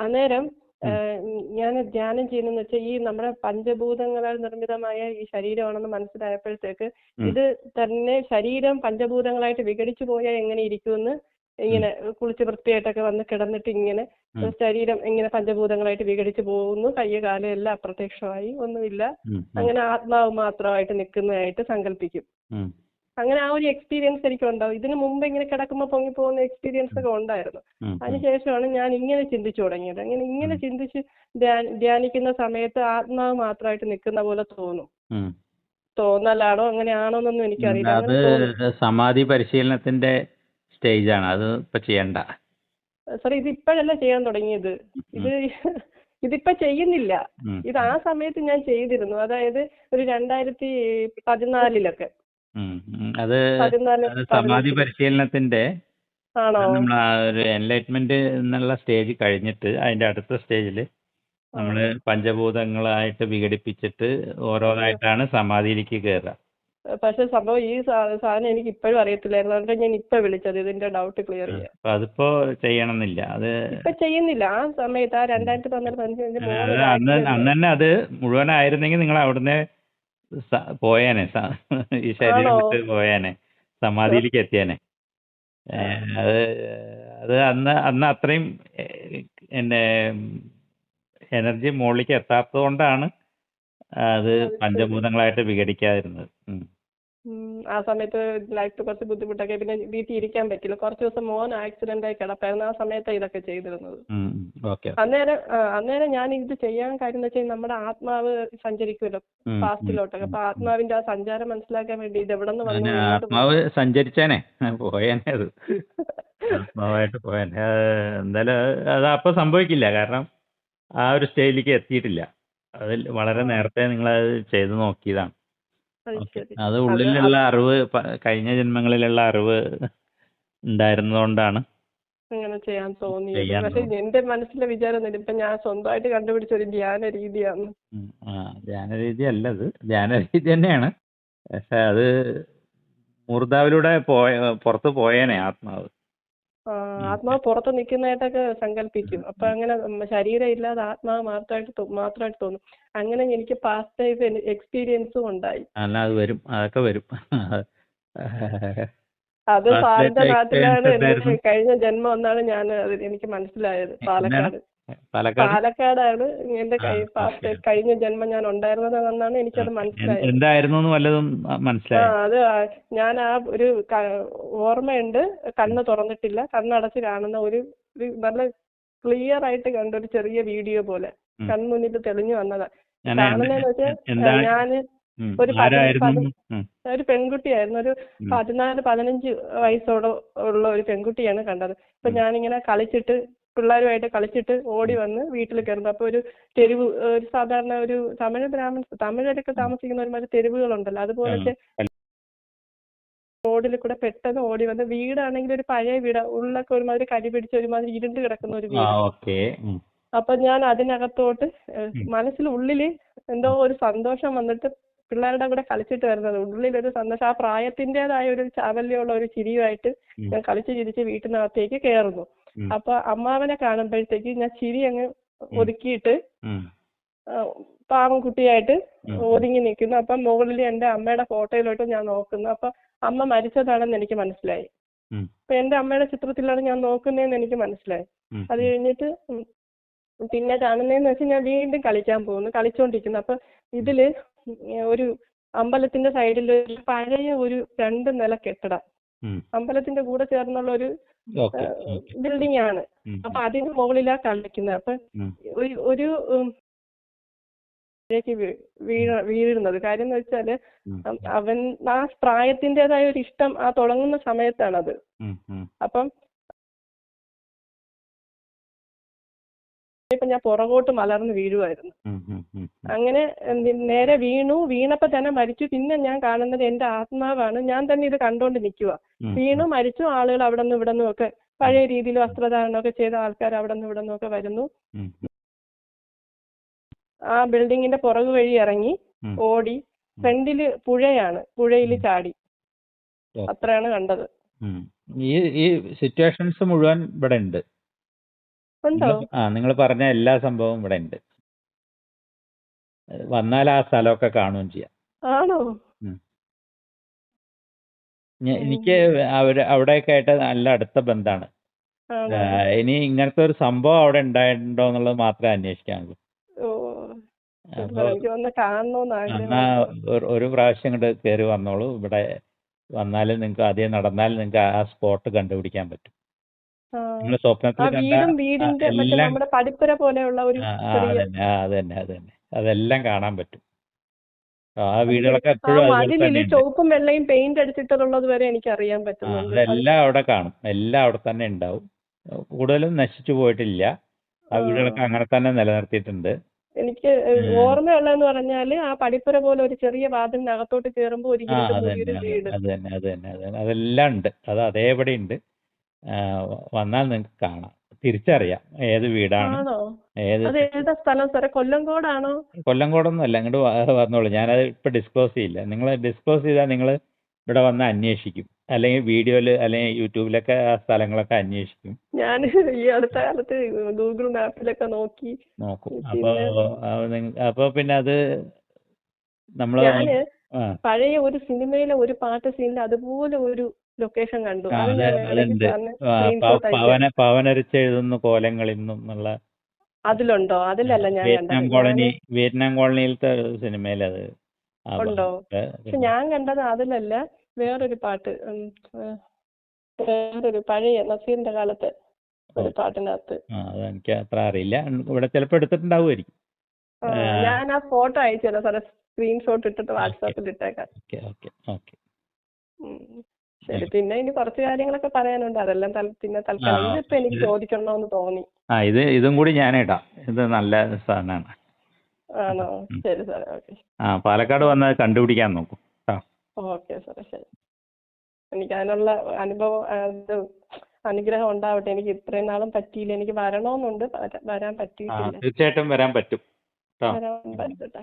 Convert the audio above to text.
അന്നേരം ഉം. ഞാൻ ധ്യാനം ചെയ്യുന്നതെന്ന് വെച്ചാൽ ഈ നമ്മുടെ പഞ്ചഭൂതങ്ങളാൽ നിർമ്മിതമായ ഈ ശരീരമാണെന്ന് മനസ്സിലായപ്പോഴത്തേക്ക് ഉം. ഇത് തന്നെ ശരീരം പഞ്ചഭൂതങ്ങളായിട്ട് വിഘടിച്ചു പോയാൽ എങ്ങനെ ഇരിക്കുമെന്ന് ഇങ്ങനെ കുളിച്ച് വൃത്തിയായിട്ടൊക്കെ വന്ന് കിടന്നിട്ട് ഇങ്ങനെ ഉം. ശരീരം ഇങ്ങനെ പഞ്ചഭൂതങ്ങളായിട്ട് വിഘടിച്ചു പോകുന്നു, കയ്യ് കാല് എല്ലാം അപ്രത്യക്ഷമായി, ഒന്നുമില്ല, ഉം. ഉം. അങ്ങനെ ആത്മാവ് മാത്രമായിട്ട് നിൽക്കുന്നതായിട്ട് സങ്കല്പിക്കും. ഉം. അങ്ങനെ ആ ഒരു എക്സ്പീരിയൻസ് എനിക്ക് ഉണ്ടാവും. ഇതിനു മുമ്പ് ഇങ്ങനെ കിടക്കുമ്പോൾ പൊങ്ങി പോകുന്ന എക്സ്പീരിയൻസ് ഒക്കെ ഉണ്ടായിരുന്നു. ഉം. ഉം. അതിനുശേഷമാണ് ഞാൻ ഇങ്ങനെ ചിന്തിച്ചു തുടങ്ങിയത്. ഇങ്ങനെ ചിന്തിച്ച് ധ്യാനിക്കുന്ന സമയത്ത് ആത്മാവ് മാത്രമായിട്ട് നിൽക്കുന്ന പോലെ തോന്നും. ഉം. തോന്നലാണോ അങ്ങനെയാണോ എന്നൊന്നും എനിക്കറിയില്ല. അത് അങ്ങനെ തോന്നും. സമാധി പരിശീലനത്തിന്റെ സ്റ്റേജാണ്. അത് ഇപ്പൊ ചെയ്യണ്ട. സാർ ഇത് ഇപ്പോഴല്ല ചെയ്യാൻ തുടങ്ങിയത്. ഇത് ഇതിപ്പോ ചെയ്യുന്നില്ല. ഉം. ഇത് ആ സമയത്ത് ഞാൻ ചെയ്തിരുന്നു. അതായത് ഒരു 2014 ഉം. അത് 14 സമാധി 15 പരിശീലനത്തിന്റെ ആണോ? നമ്മൾ ആ ഒരു എൻലൈറ്റ്മെന്റ് എന്നുള്ള സ്റ്റേജ് കഴിഞ്ഞിട്ട് അതിന്റെ അടുത്ത സ്റ്റേജിൽ നമ്മൾ പഞ്ചഭൂതങ്ങളായിട്ട് വിഘടിപ്പിച്ചിട്ട് ഓരോന്നായിട്ടാണ് സമാധിയിലേക്ക് കയറുക. പക്ഷെ സംഭവം ഈ സാധനം എനിക്ക് ഇപ്പോഴും അറിയത്തില്ലായിരുന്നു. അതുകൊണ്ട് ഞാൻ ഇപ്പൊ വിളിച്ചത് ഇതിന്റെ ഡൗട്ട് ക്ലിയർ ചെയ്യാൻ. അപ്പൊ അതിപ്പോ ചെയ്യണമെന്നില്ല. അത് ഇപ്പൊ ചെയ്യുന്നില്ല. ആ സമയത്ത് ആ 2014-15 അത് അന്ന് തന്നെ അത് മുഴുവനായിരുന്നെങ്കിൽ നിങ്ങൾ അവിടുന്ന് പോയേനെ, ഈ ശരീരം വിട്ട് പോയേനെ, സമാധിയിലേക്ക് എത്തിയേനെ. അത് അത് അന്ന് അത്രയും എന്നെ എനർജി മുകളിലേക്ക് എത്താത്തത് കൊണ്ടാണ് അത് പഞ്ചഭൂതങ്ങളായിട്ട് വിഘടിക്കാതിരുന്നത്. ആ സമയത്ത് ലൈഫ് കുറച്ച് ബുദ്ധിമുട്ടൊക്കെ, പിന്നെ വീട്ടിൽ ഇരിക്കാൻ പറ്റില്ല. കുറച്ച് ദിവസം മോൻ ആക്സിഡന്റ് ആയി കിടപ്പായിരുന്നു. ആ സമയത്ത് ഇതൊക്കെ ചെയ്തിരുന്നത്. അന്നേരം ഞാൻ ഇത് ചെയ്യാൻ കാര്യം എന്ന് വെച്ചാൽ നമ്മുടെ ആത്മാവ് സഞ്ചരിക്കുമല്ലോ പാസ്റ്റിലോട്ടൊക്കെ. അപ്പൊ ആത്മാവിന്റെ ആ സഞ്ചാരം മനസ്സിലാക്കാൻ വേണ്ടി ഇത് എവിടെ നിന്ന് വന്നു. ആത്മാവ് സഞ്ചരിച്ചേനെ, പോയേനെ, അത് ആത്മാവായിട്ട് പോയേനെ. എന്തായാലും അത് അപ്പൊ സംഭവിക്കില്ല, കാരണം ആ ഒരു സ്റ്റേജിലേക്ക് എത്തിയിട്ടില്ല. അതിൽ വളരെ നേരത്തെ നിങ്ങൾ അത് ചെയ്തു നോക്കിയതാണ്. അത് ഉള്ളിലുള്ള അറിവ്, കഴിഞ്ഞ ജന്മങ്ങളിലുള്ള അറിവ് ഉണ്ടായിരുന്നതുകൊണ്ടാണ് അങ്ങനെ ചെയ്യാൻ തോന്നിയത്. പക്ഷെ എന്റെ മനസ്സിലെ വിചാരം ഇപ്പൊ ഞാൻ സ്വന്തമായിട്ട് കണ്ടുപിടിച്ച ഒരു ധ്യാന രീതിയാണ്. ധ്യാന രീതി അല്ലത്, ധ്യാന രീതി തന്നെയാണ്. പക്ഷെ അത് മൂർധാവിലൂടെ പുറത്ത് പോയേനെ ആത്മാവ്. ആത്മാവ് പുറത്ത് നിൽക്കുന്നതായിട്ടൊക്കെ സങ്കല്പിക്കും. അപ്പൊ അങ്ങനെ ശരീരം ഇല്ലാതെ ആത്മാവ് മാത്രമായിട്ട് തോന്നും. അങ്ങനെ എനിക്ക് പാസ്റ്റ് ലൈഫ് എക്സ്പീരിയൻസും ഉണ്ടായി. അല്ല, അത് വരും, അതൊക്കെ വരും. അത് സാറിന്റെ നാട്ടിലാണ് എന്റെ കഴിഞ്ഞ ജന്മം എന്നാണ് ഞാൻ എനിക്ക് മനസ്സിലായത്. പാലക്കാടാണ് എന്റെ കഴിഞ്ഞ ജന്മം ഞാൻ ഉണ്ടായിരുന്നതെന്നാണ് എനിക്കത് മനസ്സിലായത്. എന്തായിരുന്നു വല്ലതും മനസ്സിലായി? അത് ഞാൻ ആ ഒരു ഓർമ്മയുണ്ട്. കണ്ണ് തുറന്നിട്ടില്ല, കണ്ണടച്ച് കാണുന്ന ഒരു നല്ല ക്ലിയർ ആയിട്ട് കണ്ട ഒരു ചെറിയ വീഡിയോ പോലെ കൺമുന്നിൽ തെളിഞ്ഞു വന്നതാ. കാണുന്നതെന്ന് വെച്ചാൽ ഞാന് ഒരു പെൺകുട്ടിയായിരുന്നു. ഒരു 14-15 വയസ്സോടെ ഉള്ള ഒരു പെൺകുട്ടിയാണ് കണ്ടത്. അപ്പൊ ഞാനിങ്ങനെ കളിച്ചിട്ട്, പിള്ളേരുമായിട്ട് കളിച്ചിട്ട് ഓടി വന്ന് വീട്ടിൽ കയറുന്നു. അപ്പൊ ഒരു തെരുവ്, ഒരു സാധാരണ ഒരു തമിഴരൊക്കെ താമസിക്കുന്ന ഒരുമാതിരി തെരുവുകളുണ്ടല്ലോ, അതുപോലത്തെ റോഡിൽ കൂടെ പെട്ടെന്ന് ഓടി വന്ന്, വീടാണെങ്കിൽ ഒരു പഴയ വീട്, ഉള്ളൊക്കെ ഒരുമാതിരി കരി പിടിച്ച ഒരുമാതിരി ഇരുണ്ട് കിടക്കുന്ന ഒരു വീട്. അപ്പൊ ഞാൻ അതിനകത്തോട്ട് മനസ്സിലുള്ളില് എന്തോ ഒരു സന്തോഷം വന്നിട്ട് പിള്ളേരുടെ കൂടെ കളിച്ചിട്ട് വരുന്നത്, ഉള്ളിലൊരു സന്തോഷം, ആ പ്രായത്തിൻ്റെതായ ഒരു ചാവല്യമുള്ള ഒരു ചിരിയുമായിട്ട് ഞാൻ കളിച്ച് ചിരിച്ച് വീട്ടിനകത്തേക്ക് കയറുന്നു. അപ്പൊ അമ്മാവനെ കാണുമ്പോഴത്തേക്ക് ഞാൻ ചിരി അങ്ങ് ഒതുക്കിയിട്ട് പാവം കുട്ടിയായിട്ട് ഒതുങ്ങി നിൽക്കുന്നു. അപ്പം മുകളിൽ എന്റെ അമ്മയുടെ ഫോട്ടോയിലോട്ട് ഞാൻ നോക്കുന്നു. അപ്പൊ അമ്മ മരിച്ചതാണെന്ന് എനിക്ക് മനസ്സിലായി. അപ്പൊ എന്റെ അമ്മയുടെ ചിത്രത്തിലാണ് ഞാൻ നോക്കുന്നതെന്ന് എനിക്ക് മനസ്സിലായി. അത് കഴിഞ്ഞിട്ട് പിന്നെ കാണുന്നതെന്ന് വെച്ചാൽ ഞാൻ വീണ്ടും കളിക്കാൻ പോകുന്നു, കളിച്ചോണ്ടിരിക്കുന്നു. അപ്പൊ ഇതില് ഒരു അമ്പലത്തിന്റെ സൈഡിൽ പഴയ ഒരു 2 നില കെട്ടിടം, അമ്പലത്തിന്റെ കൂടെ ചേർന്നുള്ള ഒരു ബിൽഡിംഗ് ആണ്. അപ്പൊ അതിന്റെ മുകളിലാ കളിക്കുന്നത്. അപ്പൊ ഒരു വീഴുന്നത് കാര്യം എന്ന് വെച്ചാല് അവൻ ആ പ്രായത്തിൻ്റെതായ ഒരു ഇഷ്ടം ആ തുടങ്ങുന്ന സമയത്താണത്. അപ്പം ഇപ്പൊ ഞാൻ പുറകോട്ട് മലർന്ന് വീഴുമായിരുന്നു. അങ്ങനെ നേരെ വീണപ്പോ തന്നെ മരിച്ചു. പിന്നെ ഞാൻ കാണുന്നത് എന്റെ ആത്മാവാണ്. ഞാൻ തന്നെ ഇത് കണ്ടോണ്ട് നിൽക്കുക. വീണു, മരിച്ചു. ആളുകൾ അവിടെ നിന്ന് ഇവിടെ നിന്നും ഒക്കെ പഴയ രീതിയിൽ വസ്ത്രധാരണമൊക്കെ ചെയ്ത ആൾക്കാർ അവിടെ നിന്ന് ഇവിടെ നിന്നൊക്കെ വരുന്നു. ആ ബിൽഡിങ്ങിന്റെ പുറകു വഴി ഇറങ്ങി ഓടി. ഫ്രണ്ടില് പുഴയാണ്, പുഴയിൽ ചാടി. അത്രയാണ് കണ്ടത്. ഈ സിറ്റുവേഷൻസ് മുഴുവൻ ഇവിടെ ഉണ്ട്. ഉണ്ടോ? നിങ്ങൾ പറഞ്ഞ എല്ലാ സംഭവവും ഇവിടെ ഉണ്ട്. വന്നാൽ ആ സ്ഥലമൊക്കെ കാണുകയും ചെയ്യാം. ആണോ? ഉം. എനിക്ക് അവിടെയൊക്കെ ആയിട്ട് നല്ല അടുത്ത ബന്ധമാണ്. ആണോ? ഇനി ഇങ്ങനത്തെ ഒരു സംഭവം അവിടെ ഉണ്ടായിട്ടുണ്ടോ എന്നുള്ളത് മാത്രമേ അന്വേഷിക്കാനുള്ളൂ. ഓ, അപ്പോൾ എനിക്ക് വന്ന് കാണണമെന്ന് എന്നാ ആഗ്രഹമുണ്ട്. ഒരു പ്രാവശ്യം ഇങ്ങോട്ട് കയറി വന്നോളൂ. ഇവിടെ വന്നാൽ നിങ്ങൾക്ക് ആദ്യം നടന്നാൽ നിങ്ങൾക്ക് ആ സ്പോട്ട് കണ്ടുപിടിക്കാൻ പറ്റും. ആ. നിങ്ങൾ ആ സ്വപ്നത്തിൽ കണ്ട വീടും വീടിന്റെ മറ്റേ എല്ലാം നമ്മുടെ പടിപ്പുര പോലെയുള്ള ഒരു ചെറിയ അതന്നെ അതെല്ലാം കാണാൻ പറ്റും. ആ അത് വീടുകളൊക്കെ ആ എപ്പോഴും അതുപോലെ മതിലില് തന്നെയുണ്ട്. ചുവപ്പും വെള്ളയും പെയിന്റ് അടിച്ചിട്ടുള്ളത് വരെ എനിക്ക് അറിയാൻ പറ്റുന്നുണ്ട്. അതെല്ലാം അവിടെ കാണും. എല്ലാം അവിടെ തന്നെ ഉണ്ടാവും. കൂടുതലും നശിച്ചു പോയിട്ടില്ല. ആ വീടുകളൊക്കെ അങ്ങനെ തന്നെ നിലനിർത്തിയിട്ടുണ്ട്. എനിക്ക് ഓർമ്മയുള്ളതെന്ന് പറഞ്ഞാല് ആ പടിപ്പുര പോലെ ഒരു ചെറിയ വാതിലിനകത്തോട്ട് കയറുമ്പോൾ ഒരു ഇരുണ്ട് മൂടിയൊരു വീട്. അത് തന്നെ അതെല്ലാം ഉണ്ട്. അത് അതേപടി ഉണ്ട്. വന്നാൽ നിങ്ങൾക്ക് കാണാം, തിരിച്ചറിയാം ഏത് വീടാണ്. ആണോ? ഏത് അത് ഏതാ സ്ഥലം സാറേ? കൊല്ലങ്കോടാണോ? കൊല്ലംകോടൊന്നും അല്ല. ഇങ്ങോട്ട് വന്നോളൂ. ഞാനത് ഇപ്പം ഡിസ്ക്ലോസ് ചെയ്യില്ല. നിങ്ങൾ ഡിസ്ക്ലോസ് ചെയ്താൽ നിങ്ങൾ ഇവിടെ വന്ന് അന്വേഷിക്കും. അല്ലെങ്കിൽ വീഡിയോയിൽ അല്ലെങ്കിൽ യൂട്യൂബിലൊക്കെ ആ സ്ഥലങ്ങളൊക്കെ അന്വേഷിക്കും. ഞാൻ ഈ അടുത്ത കാലത്ത് ഗൂഗിൾ മാപ്പിലൊക്കെ നോക്കും. അപ്പോൾ പിന്നെ അത് നമ്മൾ ഞാന് പഴയ ഒരു സിനിമയിലെ ഒരു പാട്ട് സീനിൽ അതുപോലെ ഒരു ലൊക്കേഷൻ കണ്ടു. അത് ഞാൻ അതുണ്ട്. പവനരിച്ചെഴുതുന്നു കോലങ്ങളിൽ നിന്നുള്ള അതിലുണ്ടോ? അതിലല്ല ഞാൻ വിയറ്റ്നാം കോളനിയിലത്തെ സിനിമയിലത് ഉണ്ടോ? പക്ഷെ ഞാൻ കണ്ടത് അതിലല്ല, വേറൊരു പാട്ട്, വേറൊരു പഴയ നസീറിന്റെ കാലത്ത് ഒരു പാട്ടിനകത്ത്. അതെനിക്ക് അത്ര അറിയില്ല. ഇവിടെ ചിലപ്പോൾ എടുത്തിട്ടുണ്ടാവുമായിരിക്കും. ഞാൻ ആ ഫോട്ടോ അയച്ചുതരാം സാറേ, സ്ക്രീൻഷോട്ട് ഇട്ടിട്ട് വാട്സാപ്പിൽ ഇട്ടേക്കാം. ശരി. പിന്നെ ഇനി കുറച്ച് കാര്യങ്ങളൊക്കെ പറയാനുണ്ട്. അതെല്ലാം പിന്നെ തൽക്കാലം ഇതിപ്പോ എനിക്ക് ചോദിക്കണമെന്ന് തോന്നി. ഇതും കൂടി ഞാനിടാം. ഇത് നല്ല സാധനമാണ്. ആണോ? ശരി സാറേ. ഓക്കെ. പാലക്കാട് വന്നാൽ കണ്ടുപിടിക്കാൻ നോക്കും. ഓക്കെ സാറേ, ശരി. എനിക്ക് അതിനുള്ള അനുഗ്രഹം ഉണ്ടാവട്ടെ. എനിക്ക് ഇത്രയും നാളും പറ്റിയില്ല. എനിക്ക് വരണമെന്നുണ്ട്, വരാൻ പറ്റിയിട്ടില്ല. തീർച്ചയായിട്ടും വരാൻ പറ്റും. വരാൻ പറ്റട്ടെ.